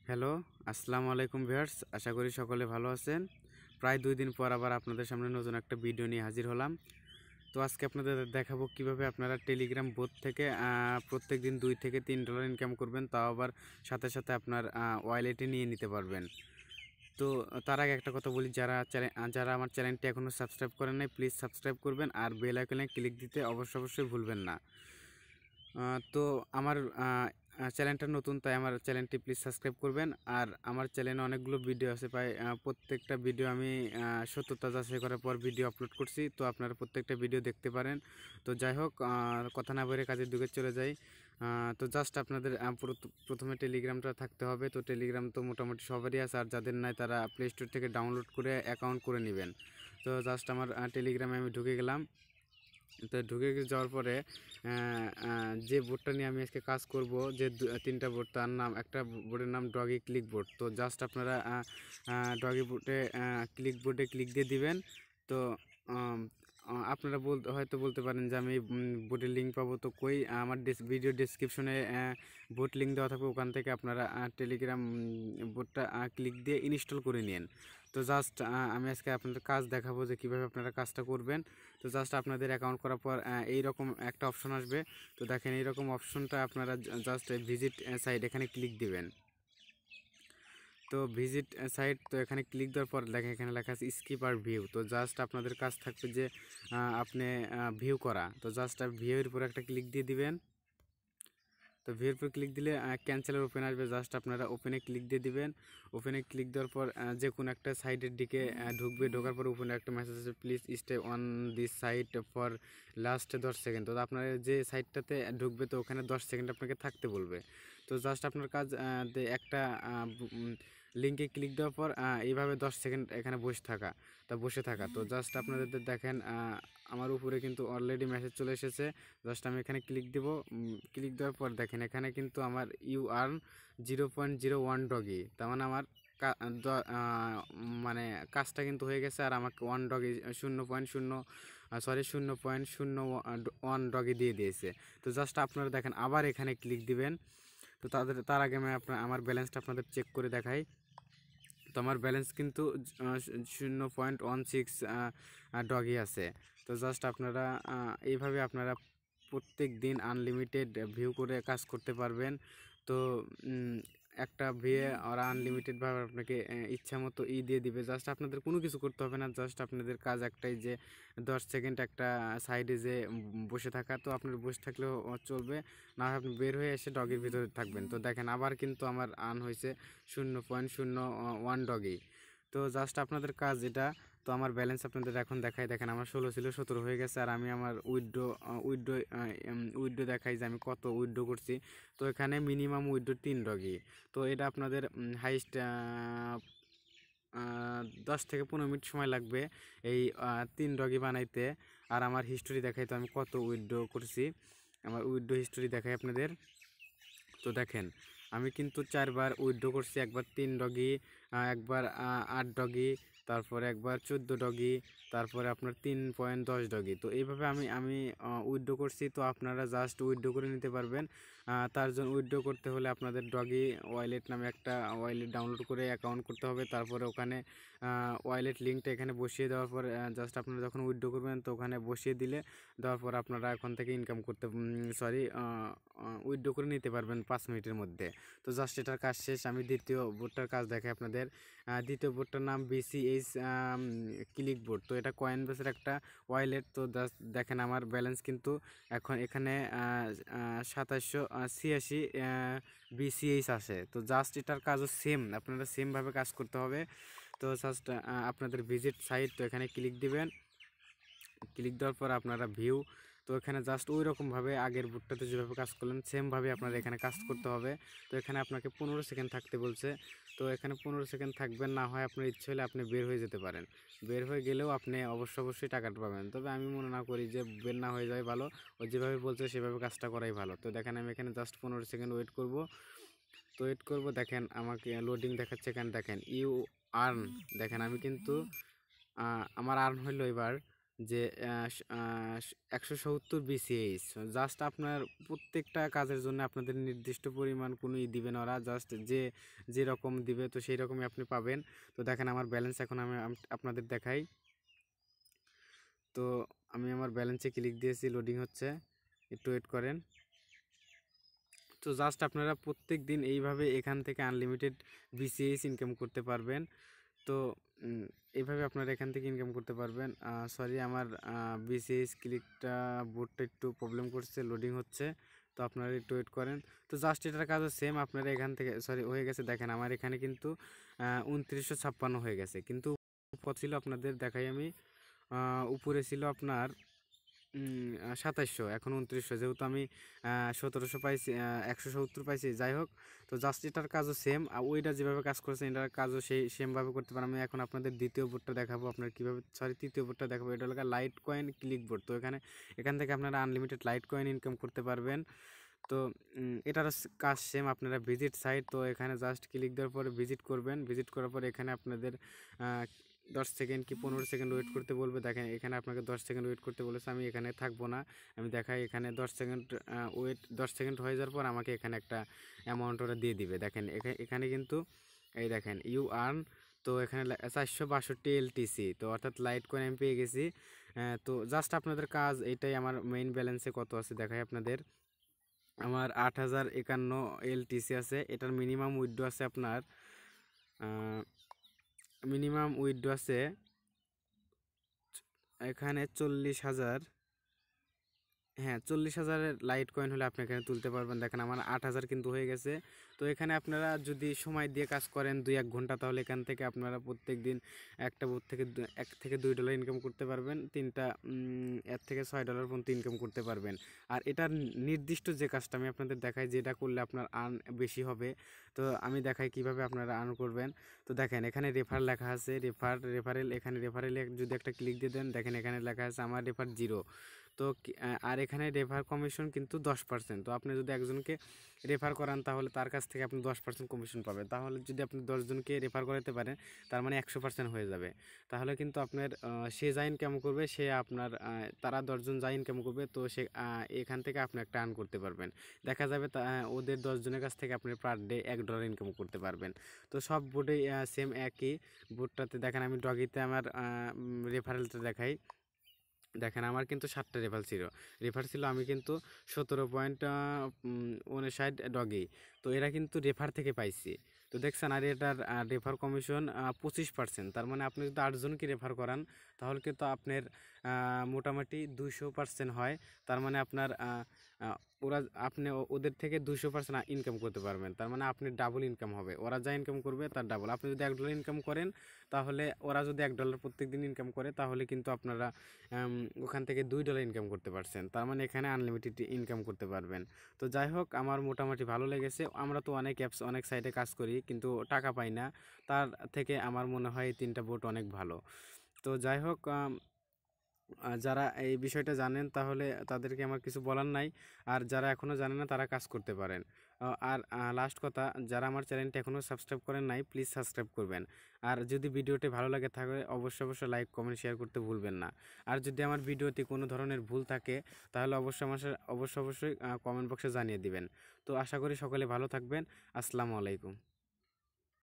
Hello, আসসালামু আলাইকুম viewers. আশা করি সকলে ভালো আছেন। প্রায় 2 দিন পর আবার আপনাদের সামনে নতুন একটা ভিডিও নিয়ে হাজির হলাম। তো আজকে আপনাদের দেখাবো কিভাবে আপনারা টেলিগ্রাম বোট থেকে প্রত্যেকদিন 2 থেকে $3 ইনকাম করবেন, তাও আবার সাথে সাথে আপনার ওয়ালেটে নিয়ে নিতে পারবেন। তো তার আগে একটা কথা বলি, যারা আমার চ্যানেলটি এখনও সাবস্ক্রাইব করেন নাই প্লিজ সাবস্ক্রাইব করবেন, আর বেল আইকনে ক্লিক দিতে অবশ্যই ভুলবেন না। তো আমার চ্যানেলটা নতুন, তাই আমার চ্যানেলটি প্লিজ সাবস্ক্রাইব করবেন। আর আমার চ্যানেলে অনেকগুলো ভিডিও আছে, প্রায় প্রত্যেকটা ভিডিও আমি সত্যতা যাচাই করার পর ভিডিও আপলোড করছি, তো আপনারা প্রত্যেকটা ভিডিও দেখতে পারেন। তো যাই হোক, কথা না বলে কাজের দিকে চলে যাই। তো জাস্ট আপনাদের প্রথমে টেলিগ্রামটা থাকতে হবে। তো টেলিগ্রাম তো মোটামুটি সবারই আছে, আর যাদের নাই তারা প্লে স্টোর থেকে ডাউনলোড করে অ্যাকাউন্ট করে নেবেন। তো জাস্ট আমার টেলিগ্রামে আমি ঢুকে গেলাম। তো ঢুকে যাওয়ার পরে যে বোর্ডটা নিয়ে আমি আজকে কাজ করব, যে 3টা বোর্ড, তার নাম, একটা বোর্ডের নাম ডগি ক্লিক বোর্ড। তো জাস্ট আপনারা ডগি বোর্ডে ক্লিক দিয়ে দিবেন। তো আপনারা হয়তো বলতে পারেন যে আমি বোর্ডের লিঙ্ক পাবো তো কই। আমার ভিডিও ডেসক্রিপশনে বোর্ড লিঙ্ক দেওয়া থাকবে, ওখান থেকে আপনারা টেলিগ্রাম বোর্ডটা ক্লিক দিয়ে ইনস্টল করে নিন। তো জাস্ট আমি আজকে আপনাদের কাজ দেখাবো যে কীভাবে আপনারা কাজটা করবেন। তো জাস্ট আপনাদের অ্যাকাউন্ট করার পর এইরকম একটা অপশন আসবে। তো দেখেন, এইরকম অপশনটা আপনারা জাস্ট ভিজিট সাইট এখানে ক্লিক দিবেন। তো ভিজিট সাইট, তো এখানে ক্লিক দেওয়ার পর দেখেন এখানে লেখা আছে স্কিপ আর ভিউ। তো জাস্ট আপনাদের কাজ থাকবে যে আপনি ভিউ করা। তো জাস্ট ভিউয়ের উপর একটা ক্লিক দিয়ে দিবেন। তো ভিউর উপর ক্লিক দিলে ক্যান্সেলের ওপেন আসবে, জাস্ট আপনারা ওপেনে ক্লিক দিয়ে দিবেন। ওপেনে ক্লিক দেওয়ার পর যে কোনো একটা সাইটের দিকে ঢুকবে। ঢোকার পর ওপেনে একটা মেসেজ আছে, please stay on this site for last 10 second. তো আপনার যে সাইটটাতে ঢুকবে, তো ওখানে 10 সেকেন্ড আপনাকে থাকতে বলবে। তো জাস্ট আপনার কাজ একটা লিঙ্কে ক্লিক দেওয়ার পর এইভাবে 10 সেকেন্ড এখানে বসে থাকা। তো জাস্ট আপনাদের দেখেন আমার উপরে কিন্তু অলরেডি মেসেজ চলে এসেছে। জাস্ট আমি এখানে ক্লিক দেব। ক্লিক দেওয়ার পর দেখেন এখানে কিন্তু আমার ইউ আর্ন 0.01 ডগি। তার মানে আমার মানে কাজটা কিন্তু হয়ে গেছে, আর আমাকে 1 ডগি 0.1 ডগি দিয়ে দিয়েছে। তো জাস্ট আপনারা দেখেন আবার এখানে ক্লিক দিবেন। তো তার আগে আমি আমার ব্যালেন্সটা আপনাদের চেক করে দেখাই। তো আমার ব্যালেন্স কিন্তু 0.16 ডগি আছে। তো জাস্ট আপনারা এইভাবে আপনারা প্রত্যেক দিন আনলিমিটেড ভিউ করে কাজ করতে পারবেন। তো একটা ভিয়ে ওরা আনলিমিটেডভাবে আপনাকে ইচ্ছা মতো দিয়ে দিবে। জাস্ট আপনাদের কোনো কিছু করতে হবে না, জাস্ট আপনাদের কাজ একটাই, যে 10 সেকেন্ড একটা সাইডে যে বসে থাকা। তো আপনার বসে থাকলেও চলবে, না হয় আপনি বের হয়ে এসে ডগের ভিতরে থাকবেন। তো দেখেন আবার কিন্তু আমার হয়েছে 0.01 ডগি। তো জাস্ট আপনাদের কাজ এটা। তো আমার ব্যালেন্স আপনাদের এখন দেখাই, দেখেন আমার 16 ছিল 17 হয়ে গেছে। আর আমি আমার উইথড্রো দেখাই যে আমি কত উইথড্রো করছি। তো এখানে মিনিমাম উইথড্রো 3 ডগি। তো এটা আপনাদের হাইস্ট 10 থেকে 15 মিনিট সময় লাগবে এই 3 ডগি বানাইতে। আর আমার হিস্টোরি দেখাই, তো আমি কত উইথড্রো করছি, আমার উইথড্রো হিস্টোরি দেখাই আপনাদের। তো দেখেন আমি কিন্তু 4বার উইথড্রো করছি, একবার 3 ডগি, একবার 8 ডগি, তারপরে একবার 14 ডগি, তারপরে আপনার 3.10 ডগি। তো এইভাবে আমি উইথড্রো করছি। তো আপনারা জাস্ট উইথড্রো করে নিতে পারবেন। তার জন্য উইথড্রো করতে হলে আপনাদের ডগি ওয়ালেট নামে একটা ওয়ালেট ডাউনলোড করে অ্যাকাউন্ট করতে হবে। তারপরে ওখানে ওয়ালেট লিঙ্কটা এখানে বসিয়ে দেওয়ার পর জাস্ট আপনারা যখন উইথড্রো করবেন, তো ওখানে বসিয়ে দেওয়ার পর আপনারা এখন থেকে ইনকাম করতে উইথড্রো করে নিতে পারবেন 5 মিনিটের মধ্যে। তো জাস্ট এটার কাজ শেষ। আমি দ্বিতীয় বোর্ডটার কাজ দেখাই আপনাদের। দ্বিতীয় বোর্ডটার নাম BCH ক্লিক বোর্ড। তো এটা কয়েনবেসের একটা ওয়ালেট। তো জাস্ট দেখেন আমার ব্যালেন্স কিন্তু এখন এখানে 2786 BCH আছে। তো জাস্ট এটার কাজও সেম, আপনারা সেমভাবে কাজ করতে হবে। তো জাস্ট আপনাদের ভিজিট সাইট, তো এখানে ক্লিক দিবেন। ক্লিক দেওয়ার পর আপনারা ভিউ, তো এখানে জাস্ট ওই রকমভাবে আগের বুটটাতে যেভাবে কাজ করলেন সেমভাবে আপনারা এখানে কাজ করতে হবে। তো এখানে আপনাকে 15 সেকেন্ড থাকতে বলছে। তো এখানে 15 সেকেন্ড থাকবেন, না হয় আপনার ইচ্ছে হলে আপনি বের হয়ে যেতে পারেন। বের হয়ে গেলেও আপনি অবশ্যই টাকাটা পাবেন, তবে আমি মনে না করি যে বের না হয়ে যায় ভালো। ও যেভাবে বলছে সেভাবে কাজটা করাই ভালো। তো দেখেন আমি এখানে জাস্ট 15 সেকেন্ড ওয়েট করব। তো ওয়েট করব, দেখেন আমাকে লোডিং দেখাচ্ছে। এখানে দেখেন ইউ আর্ন, দেখেন আমি কিন্তু আমার আর্ন হইলো এবার যে 170 BCH। জাস্ট আপনার প্রত্যেকটা কাজের জন্য আপনাদের নির্দিষ্ট পরিমাণ কোনো দিবেন ওরা, জাস্ট যেরকম দিবে তো সেই রকমই আপনি পাবেন। তো দেখেন আমার ব্যালেন্স এখন আমি আপনাদের দেখাই। তো আমি আমার ব্যালেন্সে ক্লিক দিয়েছি, লোডিং হচ্ছে, একটু ওয়েট করেন। তো জাস্ট আপনারা প্রত্যেক দিন এইভাবে এখান থেকে আনলিমিটেড BCH ইনকাম করতে পারবেন। তো এইভাবে আপনারা এখান থেকে ইনকাম করতে পারবেন। সরি, আমার BCH ক্লিকটা বোর্ডটা একটু প্রবলেম করছে, লোডিং হচ্ছে, তো আপনারা একটু ওয়েট করেন। তো জাস্ট এটার কাজও সেম, আপনারা এখান থেকে সরি হয়ে গেছে, দেখেন আমার এখানে কিন্তু 2956 হয়ে গেছে, কিন্তু কত ছিল আপনাদের দেখাই আমি। উপরে ছিল আপনার 2700, এখন 2900, যেহেতু আমি 1700 পাইছি, 170 পাইছি, যাই হোক। তো জাস্ট এটার কাজও সেম, ওইটা যেভাবে কাজ করছে এটার কাজও সেই সেমভাবে করতে পারেন। আমি এখন আপনাদের দ্বিতীয় বোর্ডটা দেখাবো, আপনার কীভাবে সরি তৃতীয় বোর্ডটা দেখাবো। এটা হলো লাইট কয়েন ক্লিক বোর্ড। তো এখান থেকে আপনারা আনলিমিটেড লাইট কয়েন ইনকাম করতে পারবেন। তো এটার কাজ সেম, আপনারা ভিজিট সাইট, তো এখানে জাস্ট ক্লিক দেওয়ার পরে ভিজিট করবেন। ভিজিট করার পরে এখানে আপনাদের 10 সেকেন্ড কি 15 সেকেন্ড ওয়েট করতে বলবে। দেখেন এখানে আপনাকে 10 সেকেন্ড ওয়েট করতে বলেছে, আমি এখানে থাকবো না, আমি দেখাই এখানে 10 সেকেন্ড ওয়েট। 10 সেকেন্ড হয়ে যাওয়ার পর আমাকে এখানে একটা অ্যামাউন্ট ওরা দিয়ে দিবে। দেখেন এখানে কিন্তু এই দেখেন ইউ আর্ন, তো এখানে 462 LTC, তো অর্থাৎ লাইট কয়েন আমি পেয়ে গেছি। তো জাস্ট আপনাদের কাজ এইটাই। আমার মেইন ব্যালেন্সে কত আছে দেখাই আপনাদের। আমার 8051 LTC আছে। এটার মিনিমাম উইথড্র আছে আপনার এখানে 40,000। হ্যাঁ, 40,000-এর লাইট কয়েন হলে আপনি এখানে তুলতে পারবেন। দেখেন আমার 8,000 কিন্তু হয়ে গেছে। তো এখানে আপনারা যদি সময় দিয়ে কাজ করেন 2-1 ঘন্টা, তাহলে এখান থেকে আপনারা প্রত্যেক দিন একটা বোর্ড থেকে $1 থেকে $2 ইনকাম করতে পারবেন। 3টা $1 থেকে $6 পর্যন্ত ইনকাম করতে পারবেন। আর এটার নির্দিষ্ট যে কাজটা আমি আপনাদের দেখাই, যেটা করলে আপনার আর্ন বেশি হবে। তো আমি দেখাই কিভাবে আপনারা আর্ন করবেন। তো দেখেন এখানে রেফার লেখা আছে, রেফারেল, এখানে রেফারেলে যদি একটা ক্লিক দিয়ে দেন, দেখেন এখানে লেখা আছে আমার রেফার 0। তো আর এখানে রেফার কমিশন কিন্তু 10%। তো আপনি যদি একজনকে রেফার করান তাহলে তার কাছ থেকে আপনি 10% কমিশন পাবেন। তাহলে যদি আপনি 10 জনকে রেফার করাতে পারেন, তার মানে 100% হয়ে যাবে। তাহলে কিন্তু আপনার সে যা ইনকাম করবে, সে আপনার তারা 10 জন যা ইনকাম করবে, তো সে এখান থেকে আপনি একটা আর্ন করতে পারবেন। দেখা যাবে ওদের 10 জনের কাছ থেকে আপনি পার ডে $1 ইনকাম করতে পারবেন। তো সব বোর্ডেই সেম একই। বোর্ডটাতে দেখেন আমি ডগিতে আমার রেফারেলটা দেখাই। দেখেন আমার কিন্তু 7টা রেফার ছিল, আমি কিন্তু 17.59 ডগি। তো এরা কিন্তু রেফার থেকে পাইছি। তো দেখছেন, আর এটার রেফার কমিশন 25%। তার মানে আপনি যদি 8 জনকে রেফার করান, তাহলে কিন্তু আপনার মোটামুটি 200% হয়। তার মানে আপনার আপনি ওদের থেকে 200% ইনকাম করতে পারবেন। তার মানে আপনি ডাবল ইনকাম হবে, ওরা যা ইনকাম করবে তার ডাবল। আপনি যদি $1 ইনকাম করেন, তাহলে ওরা যদি $1 প্রত্যেক দিন ইনকাম করে, তাহলে কিন্তু আপনারা ওখান থেকে $2 ইনকাম করতে পারছেন। তার মানে এখানে আনলিমিটেড ইনকাম করতে পারবেন। তো যাই হোক, আমার মোটামুটি ভালো লেগেছে। আমরা তো অনেক অ্যাপস, অনেক সাইটে কাজ করি, কিন্তু টাকা পাই না। তার থেকে আমার মনে হয় এই 3টা বোট অনেক ভালো। তো যাই হোক, যারা এই বিষয়টা জানেন তাহলে তাদেরকে আমার কিছু বলার নাই। আর যারা এখনও জানেন না তারা কাজ করতে পারেন। আর লাস্ট কথা, যারা আমার চ্যানেলটি এখনও সাবস্ক্রাইব করেন নাই, প্লিজ সাবস্ক্রাইব করবেন। আর যদি ভিডিওটি ভালো লাগে থাকে, অবশ্যই লাইক কমেন্ট শেয়ার করতে ভুলবেন না। আর যদি আমার ভিডিওতে কোনো ধরনের ভুল থাকে, তাহলে অবশ্যই কমেন্ট বক্সে জানিয়ে দিবেন। তো আশা করি সকলে ভালো থাকবেন। আসসালামু আলাইকুম।